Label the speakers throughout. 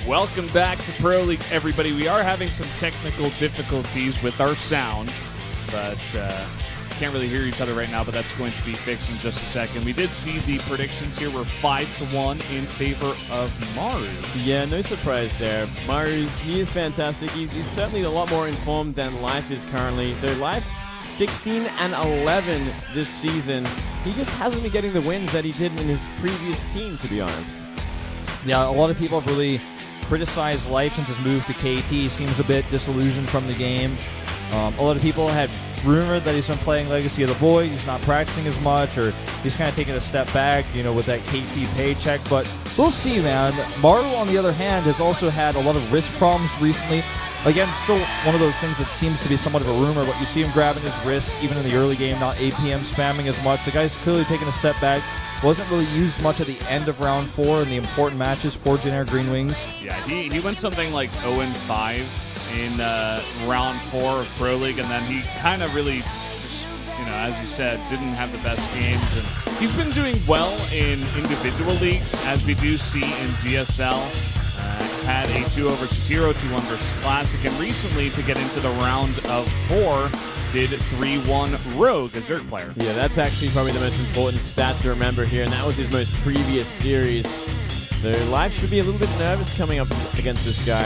Speaker 1: Welcome back to Pro League, everybody. We are having some technical difficulties with our sound, but can't really hear each other right now, but that's going to be fixed in just a second. We did see the predictions here were 5-1 in favor of Maru.
Speaker 2: Yeah, no surprise there. Maru, he is fantastic. He's certainly a lot more informed than Life is currently. So Life, 16-11 this season. He just hasn't been getting the wins that he did in his previous team, to be honest.
Speaker 3: Yeah, a lot of people have really criticized Life since his move to KT. He seems a bit disillusioned from the game. A lot of people had rumored that he's been playing Legacy of the Void. He's not practicing as much, or he's kind of taking a step back, you know, with that KT paycheck. But we'll see, man. Maru, on the other hand, has also had a lot of wrist problems recently. Again, still one of those things that seems to be somewhat of a rumor, but you see him grabbing his wrist even in the early game, not APM spamming as much. The guy's clearly taking a step back. Wasn't really used much at the end of round 4 in the important matches for generic Green Wings.
Speaker 1: Yeah, he went something like 0-5 in round 4 of Pro League, and then he kind of really just, you know, as you said, didn't have the best games. And he's been doing well in individual leagues, as we do see in GSL. Had a 2-0 2-1 versus Classic, and recently, to get into the round of 4, did 3-1 Rogue, a Zerg player.
Speaker 2: Yeah, that's actually probably the most important stat to remember here, and that was his most previous series. So Life should be a little bit nervous coming up against this guy.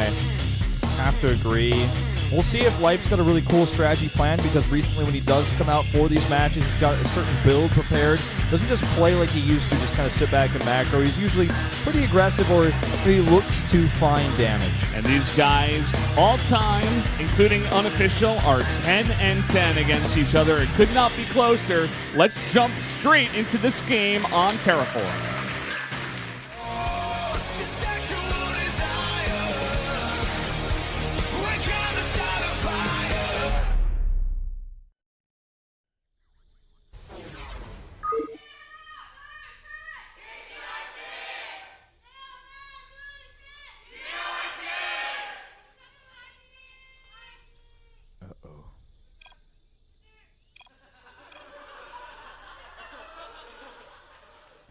Speaker 3: Have to agree. We'll see if Life's got a really cool strategy plan, because recently when he does come out for these matches, he's got a certain build prepared. Doesn't just play like he used to, just kind of sit back and macro. He's usually pretty aggressive, or he looks to find damage.
Speaker 1: And these guys, all time, including unofficial, are 10-10 against each other. It could not be closer. Let's jump straight into this game on Terraform.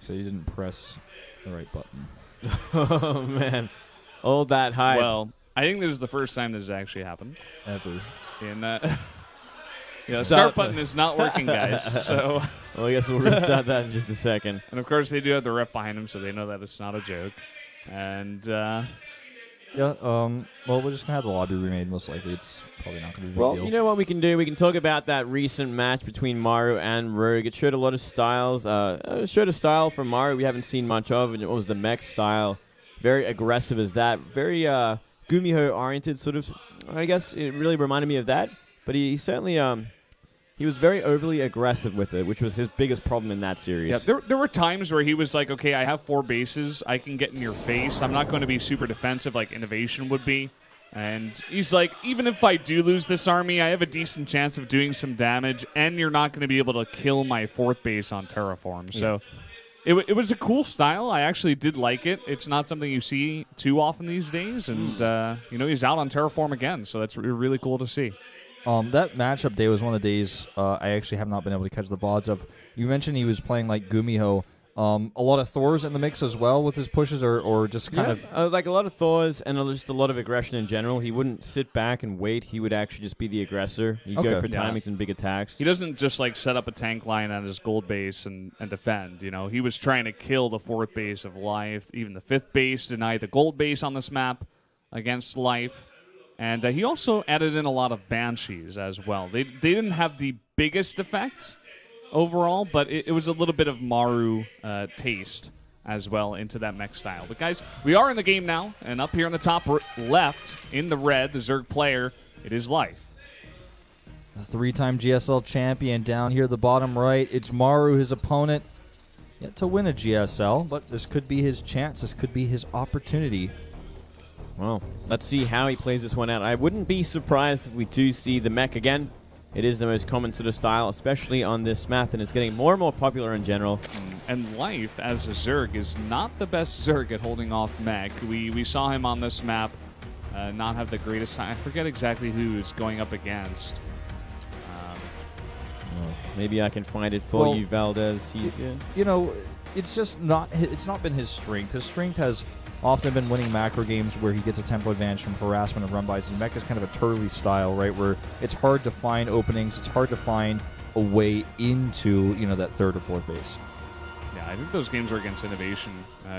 Speaker 3: So you didn't press the right button.
Speaker 2: Oh, man. All that hype.
Speaker 1: Well, I think this is the first time this has actually happened.
Speaker 3: Ever.
Speaker 1: In the start button is not working, guys. So,
Speaker 2: well, I guess we'll restart that in just a second.
Speaker 1: And of course, they do have the rep behind them, so they know that it's not a joke. And
Speaker 3: yeah, well, we're just gonna have the lobby remade. Most likely, it's probably not gonna be a big
Speaker 2: well,
Speaker 3: deal.
Speaker 2: you know what we can do? We can talk about that recent match between Maru and Rogue. It showed a lot of styles. It showed a style from Maru we haven't seen much of, and it was the mech style. Very aggressive as that. Very Gumiho-oriented, sort of. I guess it really reminded me of that. But he certainly he was very overly aggressive with it, which was his biggest problem in that series.
Speaker 1: Yeah, there were times where he was like, okay, I have 4 bases. I can get in your face. I'm not going to be super defensive like Innovation would be. And he's like, even if I do lose this army, I have a decent chance of doing some damage, and you're not going to be able to kill my 4th base on Terraform. Yeah. So it was a cool style. I actually did like it. It's not something you see too often these days. And, you know, he's out on Terraform again, so that's really cool to see.
Speaker 3: That matchup day was one of the days I actually have not been able to catch the VODs of. You mentioned he was playing like Gumiho. A lot of Thors in the mix as well with his pushes, or just kind of...
Speaker 2: like a lot of Thors and just a lot of aggression in general. He wouldn't sit back and wait. He would actually just be the aggressor. He'd go for timings and big attacks.
Speaker 1: He doesn't just like set up a tank line on his gold base and defend. You know, he was trying to kill the 4th base of Life, even the 5th base, deny the gold base on this map against Life. And he also added in a lot of Banshees as well. They didn't have the biggest effect overall, but it was a little bit of Maru taste as well into that mech style. But guys, we are in the game now, and up here in the top left, in the red, the Zerg player, it is Life.
Speaker 3: The 3-time GSL champion down here at the bottom right. It's Maru, his opponent, yet to win a GSL, but this could be his chance. This could be his opportunity.
Speaker 2: Well, let's see how he plays this one out. I wouldn't be surprised if we do see the mech again. It is the most common sort of style, especially on this map, and it's getting more and more popular in general.
Speaker 1: And Life, as a Zerg, is not the best Zerg at holding off mech. We saw him on this map not have the greatest time. I forget exactly who he was going up against.
Speaker 2: Well, maybe I can find it for you, Valdez.
Speaker 3: You know, it's just not. It's not been his strength. His strength has often been winning macro games where he gets a tempo advantage from harassment and run-bys. And Mech is kind of a Turley style, right, where it's hard to find openings. It's hard to find a way into, that third or fourth base.
Speaker 1: Yeah, I think those games were against Innovation.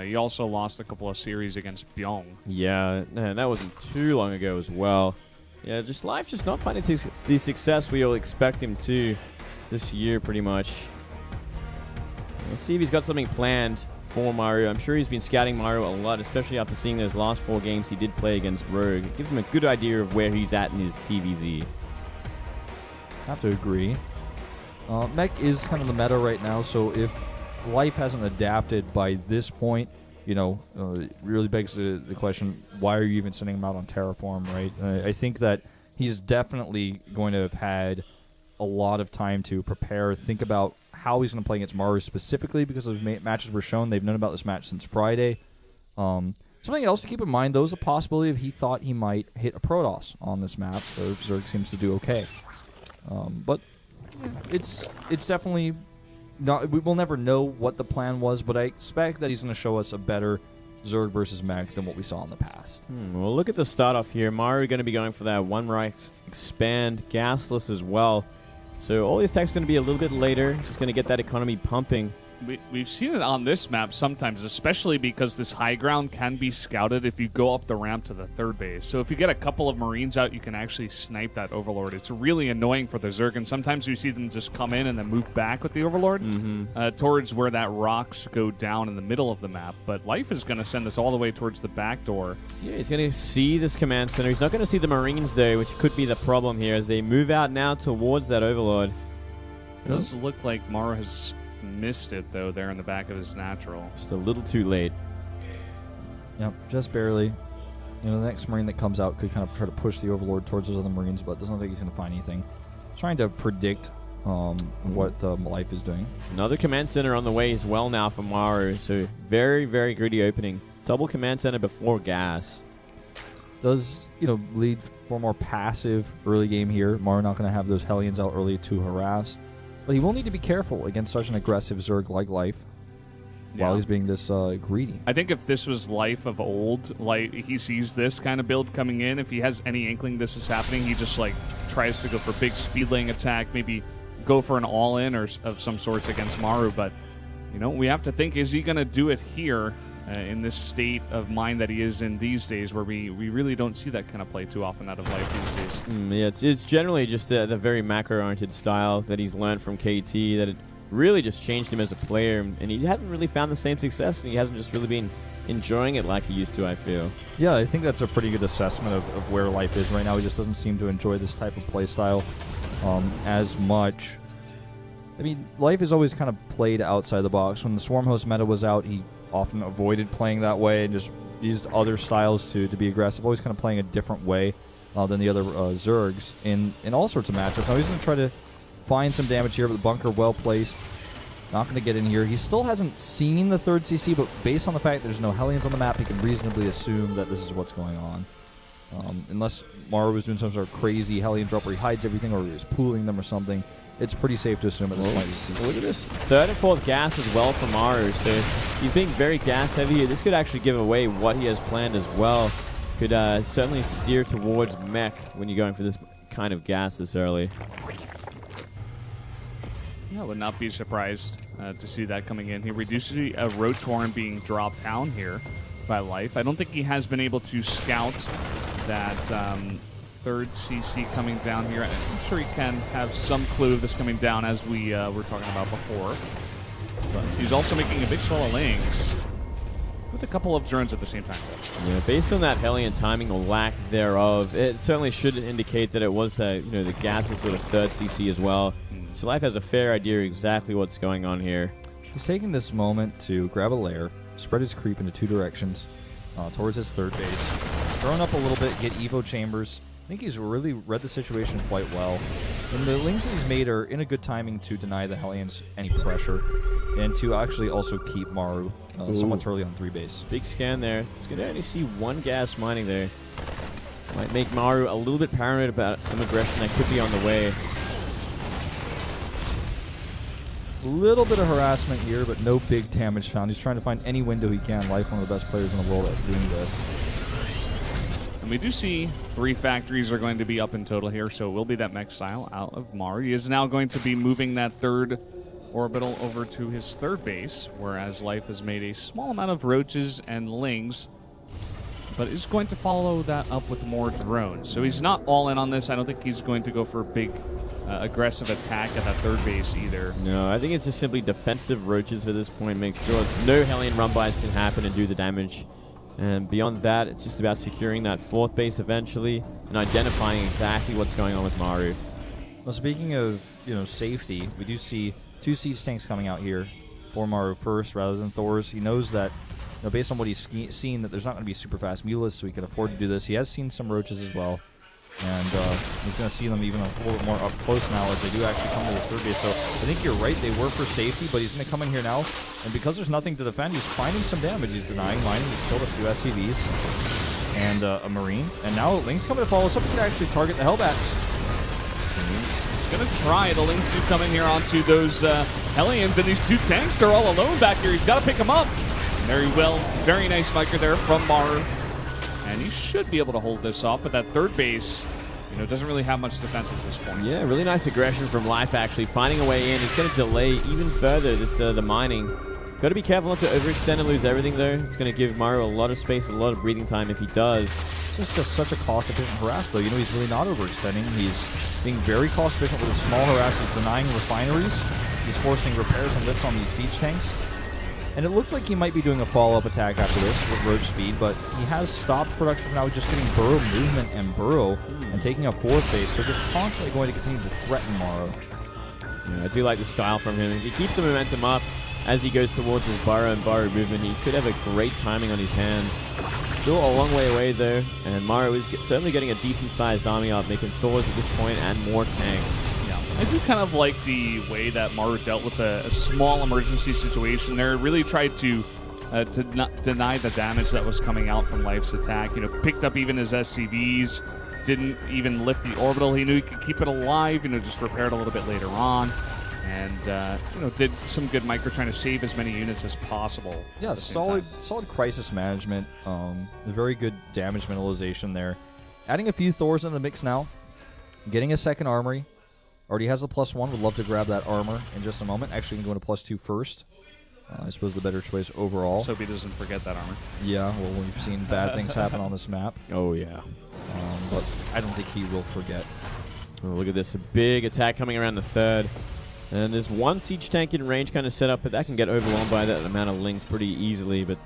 Speaker 1: He also lost a couple of series against Byung.
Speaker 2: Yeah, and that wasn't too long ago as well. Yeah, Life just not finding the success we all expect him to this year, pretty much. Let's see if he's got something planned for Maru. I'm sure he's been scouting Maru a lot, especially after seeing those last 4 games he did play against Rogue. It gives him a good idea of where he's at in his TVZ.
Speaker 3: Have to agree. Mech is kind of the meta right now, so if Life hasn't adapted by this point, it really begs the question, why are you even sending him out on Terraform, right? I think that he's definitely going to have had a lot of time to prepare, think about how he's going to play against Maru specifically, because those matches were shown. They've known about this match since Friday. Something else to keep in mind, though, is a possibility if he thought he might hit a Protoss on this map. So Zerg seems to do okay. But it's definitely not. We'll never know what the plan was, but I expect that he's going to show us a better Zerg versus Mech than what we saw in the past.
Speaker 2: Well, look at the start off here. Maru going to be going for that one right expand, gasless as well. So all these tech's going to be a little bit later. Just going to get that economy pumping.
Speaker 1: We've seen it on this map sometimes, especially because this high ground can be scouted if you go up the ramp to the third base. So if you get a couple of Marines out, you can actually snipe that Overlord. It's really annoying for the Zerg, and sometimes we see them just come in and then move back with the Overlord towards where that rocks go down in the middle of the map. But Life is going to send us all the way towards the back door.
Speaker 2: Yeah, he's going to see this command center. He's not going to see the Marines, though, which could be the problem here as they move out now towards that Overlord.
Speaker 1: It does look like Maru has missed it, though, there in the back of his natural.
Speaker 2: Just a little too late.
Speaker 3: Yep, just barely. The next Marine that comes out could kind of try to push the Overlord towards those other Marines, but doesn't look like he's going to find anything. Trying to predict what Life is doing.
Speaker 2: Another command center on the way as well now for Maru, so very, very greedy opening. Double command center before gas.
Speaker 3: Does, lead for a more passive early game here. Maru not going to have those Hellions out early to harass. But he will need to be careful against such an aggressive Zerg like Life while he's being this greedy.
Speaker 1: I think if this was Life of old, like he sees this kind of build coming in, if he has any inkling this is happening, he just tries to go for big speed lane attack, maybe go for an all-in or of some sorts against Maru. But, we have to think, is he going to do it here in this state of mind that he is in these days, where we really don't see that kind of play too often out of Life these days?
Speaker 2: Yeah, it's generally just the very macro-oriented style that he's learned from KT, that it really just changed him as a player, and he hasn't really found the same success, and he hasn't just really been enjoying it like he used to, I feel.
Speaker 3: Yeah, I think that's a pretty good assessment of where Life is right now. He just doesn't seem to enjoy this type of play style as much. I mean, Life has always kind of played outside the box. When the Swarm Host meta was out, he often avoided playing that way and just used other styles to be aggressive, always kind of playing a different way than the other Zergs in all sorts of matchups. Now he's going to try to find some damage here, but the bunker well placed. Not going to get in here. He still hasn't seen the third CC, but based on the fact that there's no Hellions on the map, he can reasonably assume that this is what's going on. Unless Maru was doing some sort of crazy Hellion drop where he hides everything or he was pooling them or something, it's pretty safe to assume at this point he's CC.
Speaker 2: Look at this third and fourth gas as well for Maru, so he's being very gas heavy here. This could actually give away what he has planned as well. Could certainly steer towards Mech when you're going for this kind of gas this early.
Speaker 1: Yeah, I would not be surprised to see that coming in. He reduces a Roach Warren being dropped down here by Life. I don't think he has been able to scout that third CC coming down here. I'm sure he can have some clue of this coming down, as we were talking about before. But he's also making a big swell of Lings with a couple of drones at the same time.
Speaker 2: Yeah, based on that Hellion timing or lack thereof, it certainly should indicate that it was the gasless sort of third CC as well. So Life has a fair idea exactly what's going on here.
Speaker 3: He's taking this moment to grab a lair, spread his creep into 2 directions towards his third base, thrown up a little bit, get Evo chambers. I think he's really read the situation quite well. And the Lings that he's made are in a good timing to deny the Hellions any pressure and to actually also keep Maru somewhat early on 3 base.
Speaker 2: Big scan there. He's going to only see 1 gas mining there. Might make Maru a little bit paranoid about some aggression that could be on the way.
Speaker 3: A little bit of harassment here, but no big damage found. He's trying to find any window he can. Life, one of the best players in the world at doing this.
Speaker 1: And we do see 3 factories are going to be up in total here, so it will be that mech style out of Maru. He is now going to be moving that 3rd orbital over to his 3rd base, whereas Life has made a small amount of roaches and lings, but is going to follow that up with more drones. So he's not all in on this. I don't think he's going to go for a big aggressive attack at that 3rd base either.
Speaker 2: No, I think it's just simply defensive roaches for this point. Make sure no Hellion run-bys can happen and do the damage. And beyond that, it's just about securing that 4th base eventually and identifying exactly what's going on with Maru.
Speaker 3: Well, speaking of safety, we do see 2 siege tanks coming out here for Maru first rather than Thor's. He knows that, based on what he's seen, that there's not going to be super fast mulas, so he can afford to do this. He has seen some roaches as well. And he's going to see them even a little bit more up close now as they do actually come to this 3rd base. So I think you're right, they were for safety, but he's going to come in here now. And because there's nothing to defend, he's finding some damage. He's denying mining. He's killed a few SCVs and a Marine. And now Link's coming to follow. Something can actually target the Hellbats.
Speaker 1: He's going to try. The Lings do come in here onto those Hellions, and these 2 tanks are all alone back here. He's got to pick them up. Very well. Very nice micro there from Maru. And he should be able to hold this off, but that 3rd base, doesn't really have much defense at this point.
Speaker 2: Yeah, really nice aggression from Life, actually, finding a way in. He's going to delay even further this the mining. Got to be careful not to overextend and lose everything, though. It's going to give Maru a lot of space, a lot of breathing time if he does.
Speaker 3: It's just such a cost-efficient harass, though. He's really not overextending. He's being very cost-efficient with his small harass. He's denying refineries. He's forcing repairs and lifts on these siege tanks. And it looked like he might be doing a follow-up attack after this with roach speed, but he has stopped production for now, just getting burrow movement and burrow and taking a 4th base, so just constantly going to continue to threaten Maru.
Speaker 2: Yeah, I do like the style from him. If he keeps the momentum up as he goes towards his burrow and burrow movement, he could have a great timing on his hands. Still a long way away, though, and Maru is certainly getting a decent-sized army up, making Thors at this point and more tanks.
Speaker 1: I do kind of like the way that Maru dealt with a small emergency situation there. Really tried to not deny the damage that was coming out from Life's attack. Picked up even his SCVs, didn't even lift the orbital. He knew he could keep it alive, just repaired a little bit later on. And, did some good micro trying to save as many units as possible.
Speaker 3: Yeah, solid crisis management. Very good damage minimalization there. Adding a few Thors in the mix now. Getting a 2nd armory. Already has a +1. Would love to grab that armor in just a moment. Actually, going to go into +2 first. I suppose the better choice overall.
Speaker 1: Let's hope he doesn't forget that armor.
Speaker 3: Yeah, well, we've seen bad things happen on this map.
Speaker 2: Oh, yeah.
Speaker 3: But I don't think he will forget.
Speaker 2: Oh, look at this. A big attack coming around the 3rd. And there's 1 siege tank in range kind of set up, but that can get overwhelmed by that amount of Lings pretty easily. But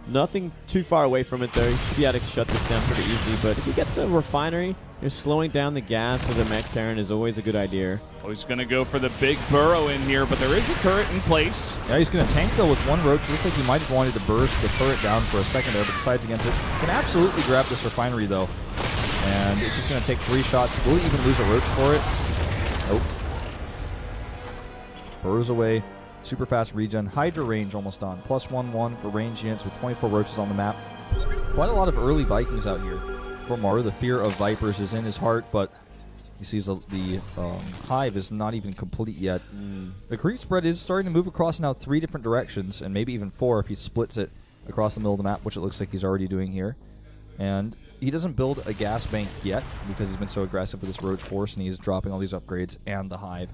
Speaker 2: nothing too far away from it, though. He should be able to shut this down pretty easily. But if he gets a refinery, slowing down the gas of the mech Terran is always a good idea.
Speaker 1: Oh, he's going to go for the big burrow in here, but there is a turret in place.
Speaker 3: Yeah, he's going to tank, though, with 1 roach. Looks like he might have wanted to burst the turret down for a second there, but decides against it. Can absolutely grab this refinery, though. And it's just going to take 3 shots. Will he even lose a roach for it? Nope. Burrows away. Super fast regen. Hydra range almost done. +1/1 for range units with 24 roaches on the map. Quite a lot of early Vikings out here. For Maru, the fear of Vipers is in his heart, but he sees the hive is not even complete yet. The creep spread is starting to move across now 3 different directions, and maybe even 4 if he splits it across the middle of the map, which it looks like he's already doing here. And he doesn't build a gas bank yet because he's been so aggressive with this roach force, and he's dropping all these upgrades and the hive.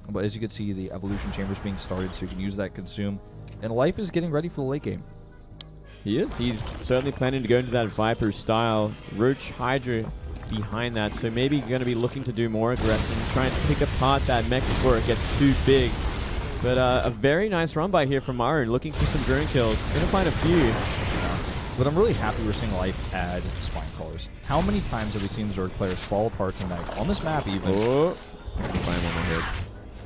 Speaker 3: But as you can see, the evolution chambers being started, so you can use that consume. And Life is getting ready for the late game.
Speaker 2: He is. He's certainly planning to go into that Viper style. Roach Hydra behind that, so maybe going to be looking to do more aggression, try and pick apart that mech before it gets too big. But a very nice run by here from Maru, looking for some drone kills. Going to find a few.
Speaker 3: But I'm really happy we're seeing Life add spine callers. How many times have we seen Zerg players fall apart tonight? On this map even.
Speaker 2: Oh. I can find one on my head.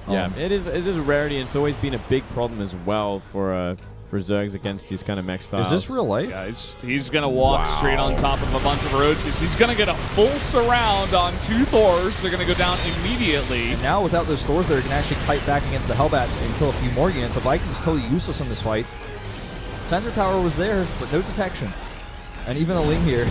Speaker 2: Yeah, it is a rarity, and it's always been a big problem as well for Zergs against these kind of mech styles.
Speaker 3: Is this real life?
Speaker 1: Yeah, he's going to walk straight on top of a bunch of roaches. He's going to get a full surround on 2 Thors. They're going to go down immediately.
Speaker 3: And now without those Thors there, he can actually kite back against the Hellbats and kill a few more units. The Viking's totally useless in this fight. Sensor Tower was there, but no detection. And even a Ling here.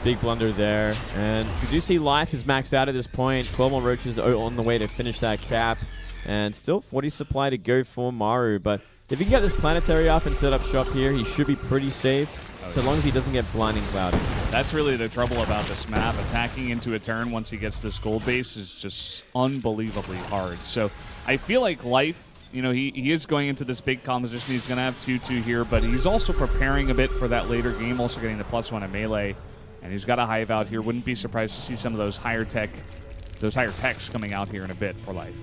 Speaker 2: Big blunder there. And we do see Life is maxed out at this point. 12 more roaches on the way to finish that cap. And still 40 supply to go for Maru. But if he can get this planetary up and set up shop here, he should be pretty safe. So long as he doesn't get blinding clouded.
Speaker 1: That's really the trouble about this map. Attacking into a turn once he gets this gold base is just unbelievably hard. So I feel like Life, you know, he is going into this big composition. He's going to have 2-2 here, but he's also preparing a bit for that later game, also getting the +1 in melee. And he's got a Hive out here. Wouldn't be surprised to see some of those higher techs coming out here in a bit for Life.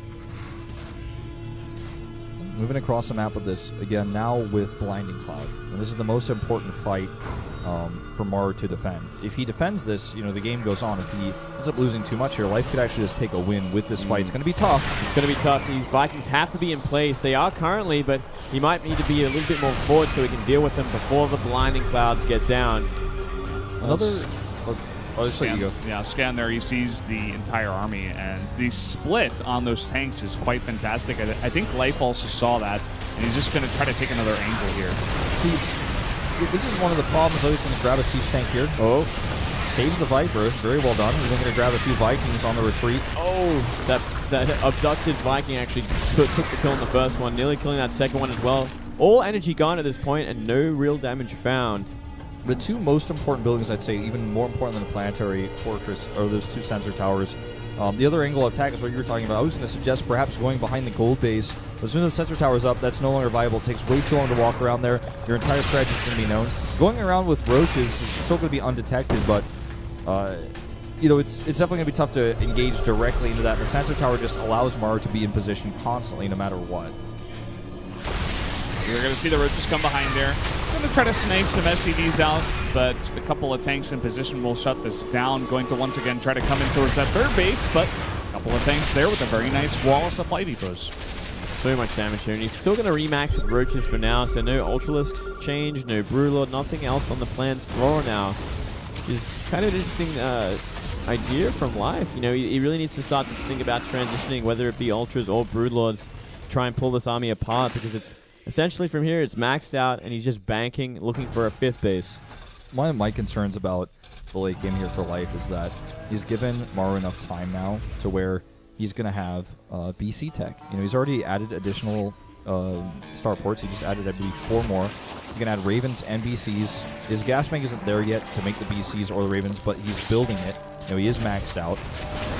Speaker 3: Moving across the map with this, again, now with Blinding Cloud. And this is the most important fight for Maru to defend. If he defends this, you know, the game goes on. If he ends up losing too much here, Life could actually just take a win with this fight. It's going to be tough.
Speaker 2: It's going to be tough. These Vikings have to be in place. They are currently, but he might need to be a little bit more forward so he can deal with them before the Blinding Clouds get down.
Speaker 1: Scan there. He sees the entire army, and the split on those tanks is quite fantastic. I think Life also saw that, and he's just going to try to take another angle here.
Speaker 3: See, this is one of the problems. He's going to grab a siege tank here. Oh, saves the Viper. Very well done. He's going to grab a few Vikings on the retreat.
Speaker 2: Oh, that abducted Viking actually took the kill on the first one, nearly killing that second one as well. All energy gone at this point, and no real damage found.
Speaker 3: The two most important buildings, I'd say, even more important than the planetary fortress, are those two sensor towers. The other angle of attack is what you were talking about. I was going to suggest perhaps going behind the gold base. As soon as the sensor tower's up, that's no longer viable. It takes way too long to walk around there. Your entire strategy is going to be known. Going around with roaches is still going to be undetected, but you know, it's definitely going to be tough to engage directly into that. The sensor tower just allows Maru to be in position constantly, no matter what.
Speaker 1: You're going to see the roaches come behind there. Going to try to snipe some SCVs out, but a couple of tanks in position will shut this down. Going to once again try to come in towards that third base, but a couple of tanks there with a very nice wall of supply depots.
Speaker 2: So much damage here, and he's still going to remax with roaches for now, so no Ultralist change, no Brewlord, nothing else on the plans for now. Which is kind of an interesting idea from Life. You know, he really needs to start to think about transitioning, whether it be Ultras or Broodlords, to try and pull this army apart, because it's essentially from here, it's maxed out, and he's just banking, looking for a fifth base.
Speaker 3: One of my concerns about the late game here for Life is that he's given Maru enough time now to where he's going to have BC tech. You know, he's already added additional starports. He just added, I believe, 4 more. He can add Ravens and BCs. His gas bank isn't there yet to make the BCs or the Ravens, but he's building it. You know, he is maxed out.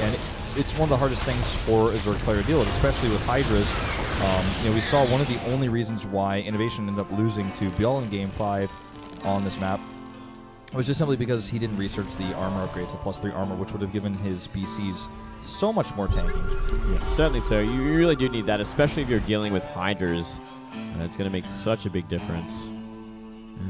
Speaker 3: And it's one of the hardest things for a Zerg player to deal with, especially with Hydras. You know, we saw one of the only reasons why Innovation ended up losing to Biel in Game 5 on this map was just simply because he didn't research the armor upgrades, the +3 armor, which would have given his BCs so much more tanking.
Speaker 2: Yeah, certainly so. You really do need that, especially if you're dealing with Hydras. It's going to make such a big difference.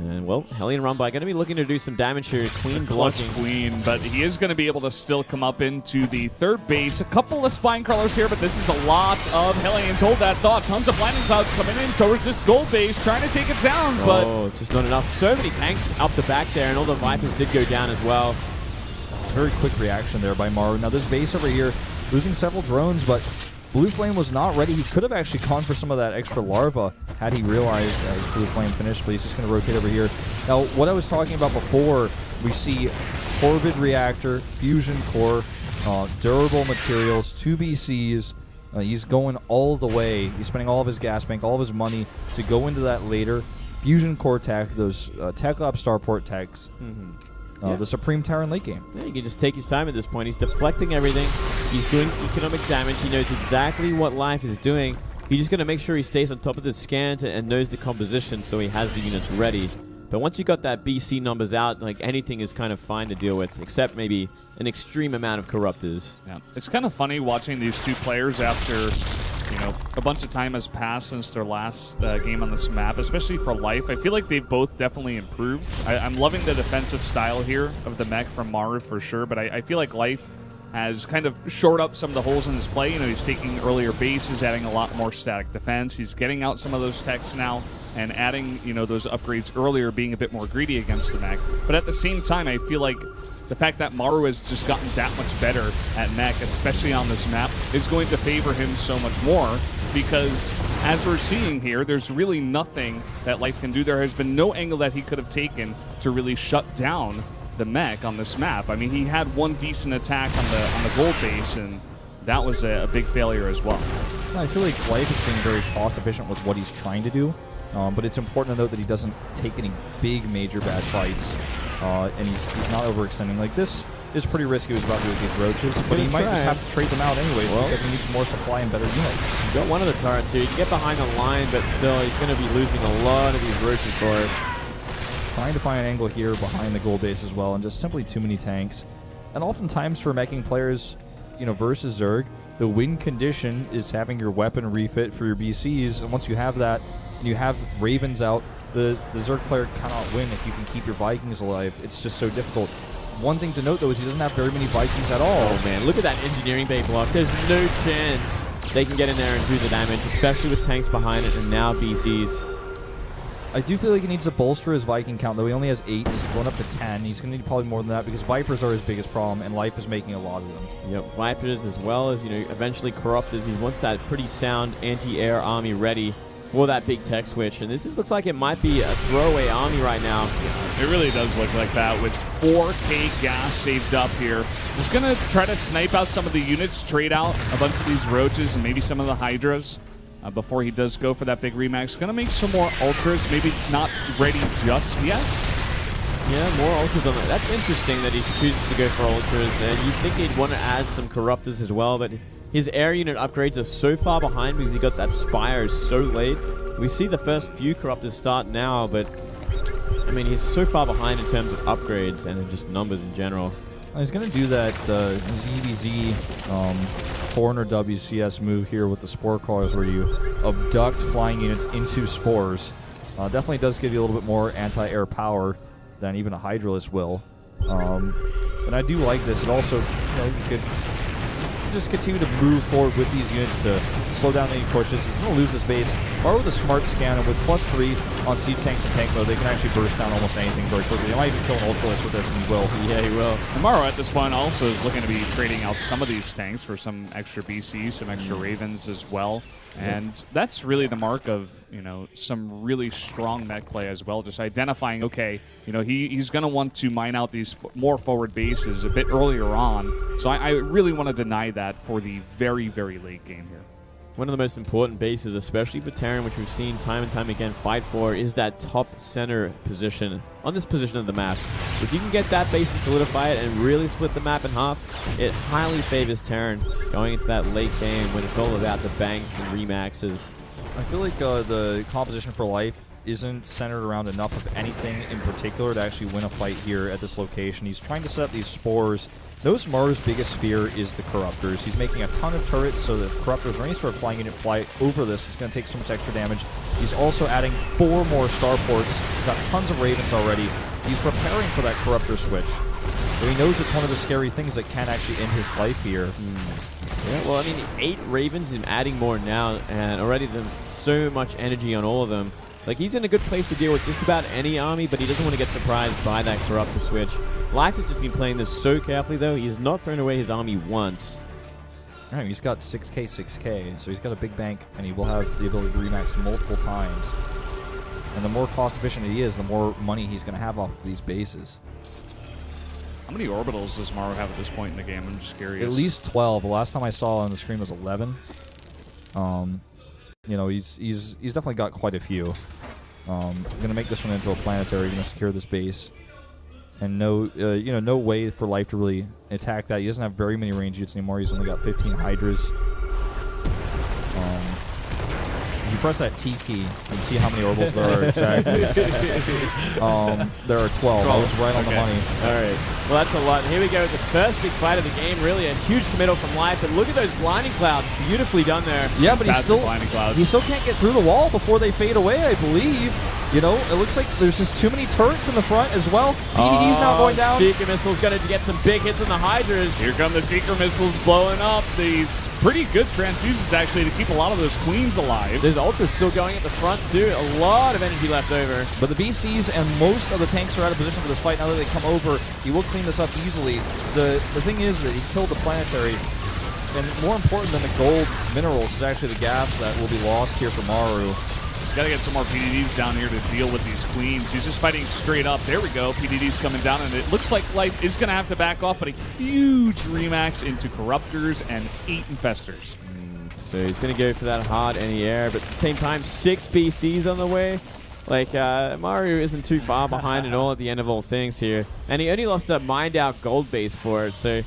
Speaker 2: And, well, Hellion Rumbai going to be looking to do some damage here. Queen blocking.
Speaker 1: Queen, but he is going to be able to still come up into the third base. A couple of Spine Crawlers here, but this is a lot of Hellions. Hold that thought. Tons of Blinding Clouds coming in towards this gold base, trying to take it down, but...
Speaker 2: Oh, just not enough. So many tanks up the back there, and all the Vipers did go down as well.
Speaker 3: Very quick reaction there by Maru. Now, this base over here, losing several drones, but Blue Flame was not ready. He could have actually gone for some of that extra larva had he realized his Blue Flame finished, but he's just going to rotate over here. Now, what I was talking about before, we see Corvid Reactor, Fusion Core, durable materials, 2 BCs. He's going all the way. He's spending all of his gas bank, all of his money to go into that later. Fusion Core tech, those Tech Lab Starport techs. The Supreme Tower in late game.
Speaker 2: Yeah, you can just take his time at this point. He's deflecting everything. He's doing economic damage. He knows exactly what Life is doing. He's just going to make sure he stays on top of the scans and knows the composition so he has the units ready. But once you got that BC numbers out, like anything is kind of fine to deal with, except maybe an extreme amount of Corruptors.
Speaker 1: Yeah, it's kind of funny watching these two players after, you know, a bunch of time has passed since their last game on this map, especially for Life. I feel like they've both definitely improved. I'm loving the defensive style here of the mech from Maru for sure, but I feel like Life has kind of shored up some of the holes in his play. You know, he's taking earlier bases, adding a lot more static defense. He's getting out some of those techs now and adding, you know, those upgrades earlier, being a bit more greedy against the mech. But at the same time, I feel like the fact that Maru has just gotten that much better at mech, especially on this map, is going to favor him so much more because, as we're seeing here, there's really nothing that Life can do. There has been no angle that he could have taken to really shut down the mech on this map. I mean, he had one decent attack on the gold base, and that was a big failure as well.
Speaker 3: I feel like Life is being very cost efficient with what he's trying to do, but it's important to note that he doesn't take any big major bad fights, and he's not overextending. Like, this is pretty risky. He was about to do with these roaches, but he might just have to trade them out anyways because he needs more supply and better units.
Speaker 2: You got one of the turrets here. You can get behind the line, but still, he's going to be losing a lot of these roaches for us.
Speaker 3: Trying to find an angle here behind the gold base as well, and just simply too many tanks. And oftentimes for meching players, versus Zerg, the win condition is having your weapon refit for your BCs, and once you have that, and you have Ravens out, the Zerg player cannot win if you can keep your Vikings alive. It's just so difficult. One thing to note, though, is he doesn't have very many Vikings at all.
Speaker 2: Oh, man. Look at that engineering bay block. There's no chance they can get in there and do the damage, especially with tanks behind it and now BCs.
Speaker 3: I do feel like he needs to bolster his Viking count, though. He only has 8. He's going up to 10. He's going to need probably more than that because Vipers are his biggest problem, and Life is making a lot of them.
Speaker 2: Yep, Vipers as well as, eventually Corruptors. He wants that pretty sound anti-air army ready for that big tech switch, and this looks like it might be a throwaway army right now.
Speaker 1: It really does look like that with 4K gas saved up here. Just going to try to snipe out some of the units, trade out a bunch of these roaches and maybe some of the Hydras before he does go for that big remax. Going to make some more Ultras, maybe not ready just yet.
Speaker 2: Yeah, more Ultras on that. That's interesting that he chooses to go for Ultras, and you'd think he'd want to add some Corruptors as well, but his air unit upgrades are so far behind because he got that Spire so late. We see the first few Corruptors start now, but I mean, he's so far behind in terms of upgrades and just numbers in general.
Speaker 3: He's going to do that ZVZ 400 WCS move here with the Spore Crawlers where you abduct flying units into Spores. Definitely does give you a little bit more anti-air power than even a Hydralisk will. And I do like this. It also, you could just continue to move forward with these units to slow down any pushes. He's going to lose this base. Maru with a smart scan, and with +3 on siege tanks and tank mode, they can actually burst down almost anything very quickly. They might even kill an Ultralisk with this, and he will.
Speaker 2: Yeah, he will.
Speaker 1: And Maru at this point also is looking to be trading out some of these tanks for some extra BCs, some extra Ravens as well. And that's really the mark of, some really strong mech play as well. Just identifying, okay, he's going to want to mine out these more forward bases a bit earlier on. So I really want to deny that for the very, very late game here.
Speaker 2: One of the most important bases, especially for Terran, which we've seen time and time again fight for, is that top center position, on this position of the map. If you can get that base and solidify it and really split the map in half, it highly favors Terran going into that late game when it's all about the banks and remaxes.
Speaker 3: I feel like the composition for Life isn't centered around enough of anything in particular to actually win a fight here at this location. He's trying to set up these Spores. Notice Maru's biggest fear is the Corruptors. He's making a ton of turrets so that if Corruptors or any sort of flying unit fly over this, it's going to take so much extra damage. He's also adding 4 more starports. He's got tons of Ravens already. He's preparing for that Corruptor switch. But he knows it's one of the scary things that can actually end his life here.
Speaker 2: Yeah, well, I mean, 8 Ravens and adding more now, and already so much energy on all of them. Like, he's in a good place to deal with just about any army, but he doesn't want to get surprised by that Corruptor switch. Life has just been playing this so carefully, though. He has not thrown away his army once.
Speaker 3: All right, he's got 6K, so he's got a big bank, and he will have the ability to remax multiple times. And the more cost-efficient he is, the more money he's going to have off of these bases.
Speaker 1: How many orbitals does Maru have at this point in the game? I'm just curious.
Speaker 3: At least 12. The last time I saw on the screen was 11. He's definitely got quite a few. Going to make this one into a planetary. Going to secure this base, and no way for Life to really attack that. He doesn't have very many range units anymore. He's only got 15 Hydras. If you press that T key, you can see how many orbitals there are exactly. There are 12. I was right on the money.
Speaker 2: All right. Well, that's a lot. Here we go. The first big fight of the game, really a huge committal from Life. But look at those blinding clouds. Beautifully done there.
Speaker 3: Yeah, but he still can't get through the wall before they fade away, I believe. It looks like there's just too many turrets in the front as well. PDD's now going down.
Speaker 2: Seeker Missile's going to get some big hits on the Hydras.
Speaker 1: Here come the Seeker Missiles blowing up. These pretty good transfuses, actually, to keep a lot of those Queens alive.
Speaker 2: There's Ultras still going at the front, too. A lot of energy left over.
Speaker 3: But the BCs and most of the tanks are out of position for this fight. Now that they come over, he will clean this up easily. The thing is that he killed the planetary. And more important than the gold minerals is actually the gas that will be lost here for Maru.
Speaker 1: Got to get some more PDDs down here to deal with these Queens. He's just fighting straight up. There we go. PDDs coming down, and it looks like Life is going to have to back off, but a huge remax into Corruptors and 8 Infestors.
Speaker 2: So he's going to go for that hard anti-air, but at the same time, 6 BCs on the way. Like, Maru isn't too far behind at all at the end of all things here. And he only lost a mined out gold base for it, so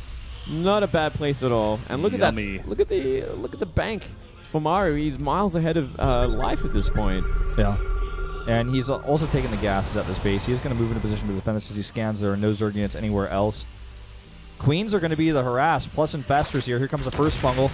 Speaker 2: not a bad place at all. And look
Speaker 1: Yummy.
Speaker 2: at that. Look at the bank for Maru. He's miles ahead of Life at this point.
Speaker 3: Yeah. And he's also taking the gases at this base. He is going to move into position to defend this as he scans. There are no Zerg units anywhere else. Queens are going to be the harass, plus infestors here. Here comes the first fungal.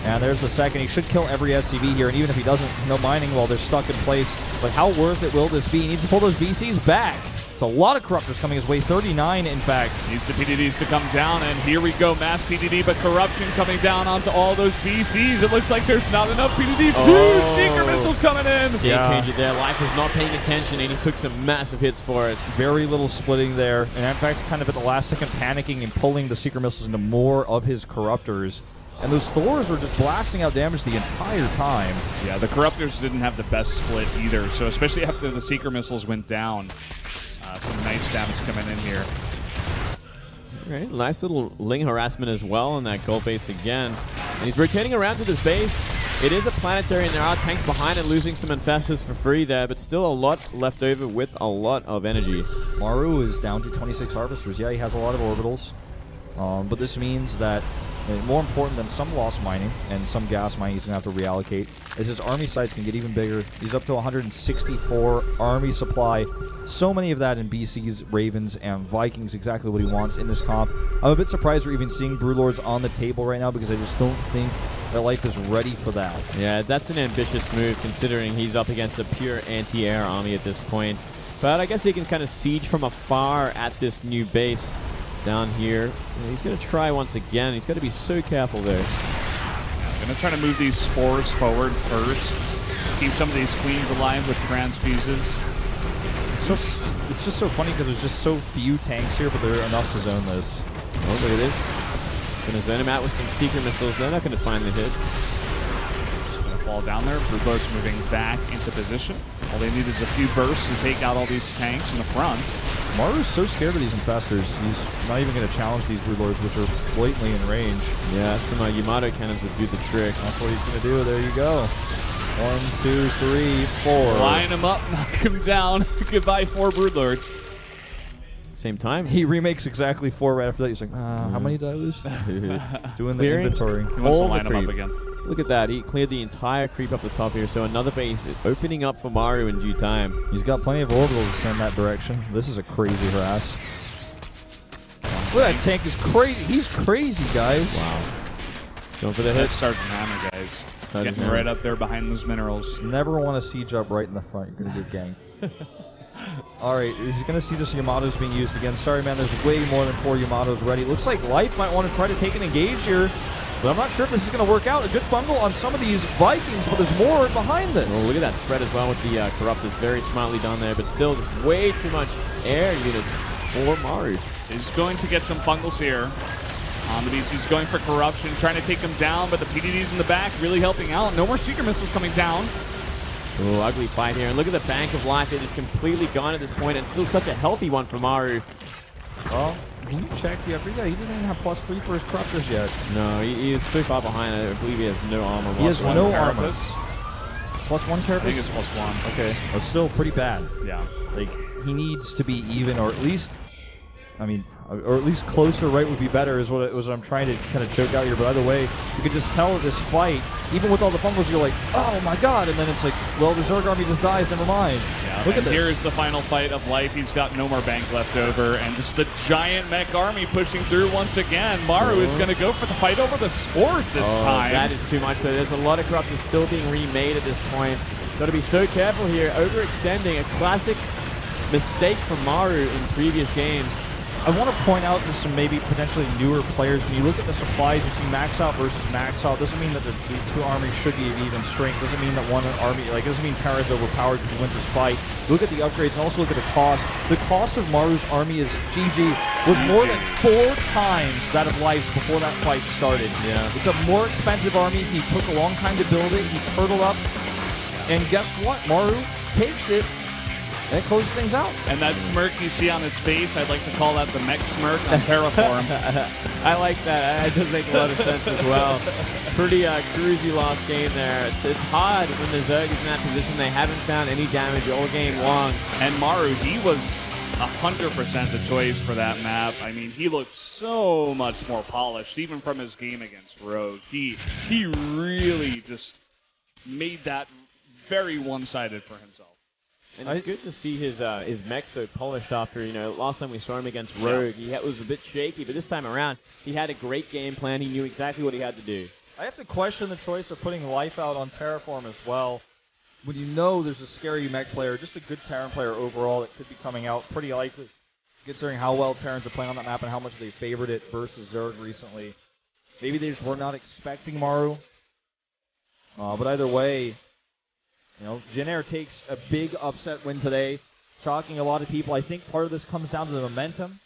Speaker 3: And there's the second. He should kill every SCV here, and even if he doesn't, no mining while they're stuck in place. But how worth it will this be? He needs to pull those BCs back. It's a lot of Corruptors coming his way, 39 in fact.
Speaker 1: Needs the PDDs to come down, and here we go, mass PDD, but corruption coming down onto all those BCs. It looks like there's not enough PDDs. Huge Seeker missiles coming in.
Speaker 2: Game changer there. Life was not paying attention, and he took some massive hits for it.
Speaker 3: Very little splitting there, and in fact, kind of at the last second panicking and pulling the Seeker missiles into more of his Corruptors. And those Thors were just blasting out damage the entire time.
Speaker 1: Yeah, the Corruptors didn't have the best split either, so especially after the Seeker missiles went down. Some nice damage coming in here.
Speaker 2: All right, nice little Ling harassment as well on that gold base again. And he's rotating around to this base. It is a planetary, and there are tanks behind it, losing some infestors for free there, but still a lot left over with a lot of energy.
Speaker 3: Maru is down to 26 Harvesters. Yeah, he has a lot of orbitals, but this means that more important than some lost mining and some gas mining he's going to have to reallocate is his army sites can get even bigger. He's up to 164 army supply. So many of that in BCs, Ravens, and Vikings, exactly what he wants in this comp. I'm a bit surprised we're even seeing Broodlords on the table right now because I just don't think that Life is ready for that.
Speaker 2: Yeah, that's an ambitious move considering he's up against a pure anti-air army at this point. But I guess he can kind of siege from afar at this new base down here. And he's going to try once again. He's got to be so careful there.
Speaker 1: Going to try to move these spores forward first. Keep some of these queens alive with transfuses.
Speaker 3: It's just so funny because there's just so few tanks here, but there are enough to zone this.
Speaker 2: Oh, look at this. Going to zone him out with some Seeker missiles. They're not going to find the hits.
Speaker 1: Going to fall down there. Broodlord's moving back into position. All they need is a few bursts to take out all these tanks in the front.
Speaker 3: Maru's so scared of these infestors, he's not even going to challenge these Broodlords, which are blatantly in range.
Speaker 2: Yeah, some Yamato cannons would do the trick.
Speaker 3: That's what he's going to do. There you go. 1, 2, 3, 4.
Speaker 1: Line him up, knock him down. Goodbye, 4 Broodlords.
Speaker 2: Same time.
Speaker 3: He remakes exactly 4 right after that. He's like, how many did I lose? Doing the
Speaker 2: Clearing.
Speaker 3: inventory.
Speaker 1: He wants to
Speaker 2: All the
Speaker 1: line him up
Speaker 2: creep.
Speaker 1: again.
Speaker 2: Look at that. He cleared the entire creep up the top here. So another base opening up for Maru in due time.
Speaker 3: He's got plenty of orbitals to send that direction. This is a crazy harass. Look, that tank is crazy. He's crazy, guys.
Speaker 2: Wow. Going for the
Speaker 1: That
Speaker 2: hit.
Speaker 1: starts an hammer, guys.
Speaker 2: Sergeant
Speaker 1: Getting
Speaker 2: Hammer.
Speaker 1: right up there behind those minerals.
Speaker 3: Never want to siege up right in the front. You're going to get ganked. Alright, he's going to see this Yamato's being used again. Sorry, man, there's way more than 4 Yamatos ready. Looks like Life might want to try to take an engage here. But I'm not sure if this is going to work out. A good fungal on some of these Vikings, but there's more behind this.
Speaker 2: Oh, look at that spread as well with the Corruptors. Very smartly done there, but still just way too much air units for Maru.
Speaker 1: He's going to get some fungals here. On the beast, he's going for corruption, trying to take him down, but the PDDs in the back really helping out. No more Seeker missiles coming down.
Speaker 2: Oh, ugly fight here. And look at the bank of life. It is completely gone at this point, and still such a healthy one for Maru.
Speaker 3: Well, can you check the upgrade? Yeah, he doesn't even have +3 for his Corruptors yet.
Speaker 2: No, he is so far behind. I believe he has no armor.
Speaker 3: He has
Speaker 1: One
Speaker 3: no armor.
Speaker 1: carapace.
Speaker 3: +1 Carapace?
Speaker 1: I think it's +1.
Speaker 3: Okay, that's still pretty bad.
Speaker 1: Yeah.
Speaker 3: Like, he needs to be even, or at least, or at least closer right would be better is what I'm trying to kind of choke out here. But either way, you can just tell this fight, even with all the fumbles, you're like, oh my god, and then it's like, well, the Zerg army just dies, never mind.
Speaker 1: Yeah,
Speaker 3: Look at this.
Speaker 1: Here's the final fight of Life. He's got no more bank left over, and just the giant mech army pushing through once again. Maru is going to go for the fight over the spores this time.
Speaker 2: That is too much. There's a lot of Corruptors still being remade at this point. Got to be so careful here. Overextending, a classic mistake from Maru in previous games.
Speaker 3: I want to point out to some maybe potentially newer players, when you look at the supplies, you see max out versus max out. Doesn't mean that the 2 armies should be of even strength. Doesn't mean that one army, doesn't mean Terran's overpowered because he wins this fight. Look at the upgrades and also look at the cost. The cost of Maru's army is was more than 4 times that of Life's before that fight started.
Speaker 2: Yeah.
Speaker 3: It's a more expensive army. He took a long time to build it. He turtled up. And guess what? Maru takes it. And it closes things out.
Speaker 1: And that smirk you see on his face, I'd like to call that the mech smirk on Terraform.
Speaker 2: I like that. That does make a lot of sense as well. Pretty cruisy last game there. It's hard when the Zerg is in that position. They haven't found any damage all game long.
Speaker 1: And Maru, he was 100% the choice for that map. I mean, he looked so much more polished, even from his game against Rogue. He really just made that very one-sided for himself.
Speaker 2: And it's good to see his mech so polished after, last time we saw him against Rogue. He was a bit shaky, but this time around, he had a great game plan. He knew exactly what he had to do.
Speaker 3: I have to question the choice of putting Life out on Terraform as well. When you know there's a scary mech player, just a good Terran player overall that could be coming out pretty likely, considering how well Terrans are playing on that map and how much they favored it versus Zerg recently. Maybe they just were not expecting Maru. But either way, Jin Air takes a big upset win today, shocking a lot of people. I think part of this comes down to the momentum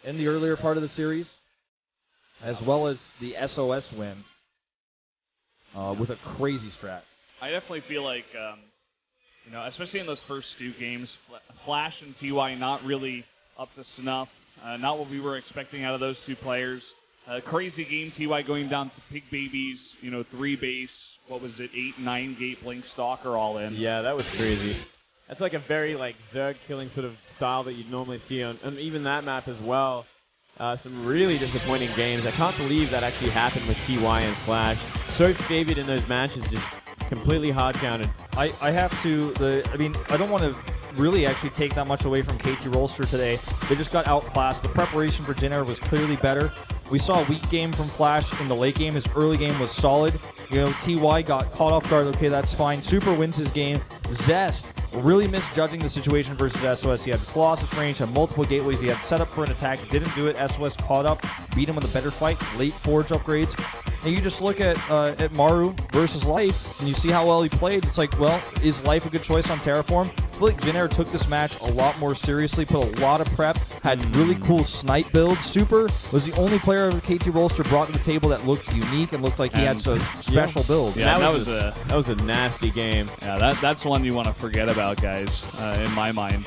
Speaker 3: in the earlier part of the series, as well as the SOS win with a crazy strat.
Speaker 1: I definitely feel like, especially in those first two games, Flash and TY not really up to snuff. Not what we were expecting out of those two players. Crazy game, TY going down to Pig Babies, 3 base, 8, 9 gate Blink Stalker all in.
Speaker 2: Yeah, that was crazy. That's like a very Zerg killing sort of style that you'd normally see on even that map as well. Some really disappointing games. I can't believe that actually happened with TY and Flash. So favored in those matches, just completely hard counted.
Speaker 3: I have to, I don't want to really actually take that much away from KT Rolster today. They just got outclassed. The preparation for Jin Air was clearly better. We saw a weak game from Flash in the late game. His early game was solid. TY got caught off guard. Okay, that's fine. Super wins his game. Zest really misjudging the situation versus SOS. He had Colossus range, had multiple gateways. He had set up for an attack. Didn't do it. SOS caught up, beat him with a better fight. Late Forge upgrades. And you just look at Maru versus Life, and you see how well he played. It's like, well, is Life a good choice on Terraform? I feel like Jin Air took this match a lot more seriously, put a lot of prep, had really cool snipe builds. Super was the only player KT Rolster brought to the table that looked unique and looked like he had some special build.
Speaker 1: Yeah,
Speaker 2: that was a nasty game.
Speaker 1: Yeah, that's one you want to forget about, guys, in my mind.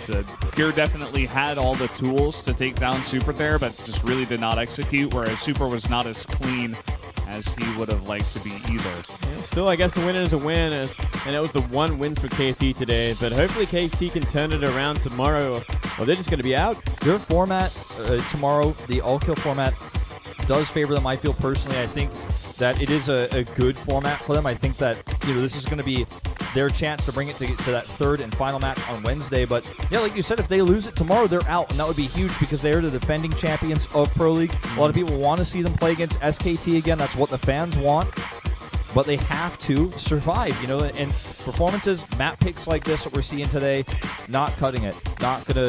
Speaker 1: Gear definitely had all the tools to take down Super there, but just really did not execute, whereas Super was not as clean as he would have liked to be either.
Speaker 2: Yeah, still, I guess a win is a win, and it was the one win for KT today, but hopefully KT can turn it around tomorrow, or they're just going to be out.
Speaker 3: Their format tomorrow, the all-kill format, does favor them. I feel personally, I think that it is a good format for them. I think that this is going to be their chance to bring it to that third and final match on Wednesday. But yeah, like you said, if they lose it tomorrow, they're out, and that would be huge because they are the defending champions of Pro League. A lot of people want to see them play against SKT again. That's what the fans want. But they have to survive, and performances, map picks like this that we're seeing today, not cutting it. Not going to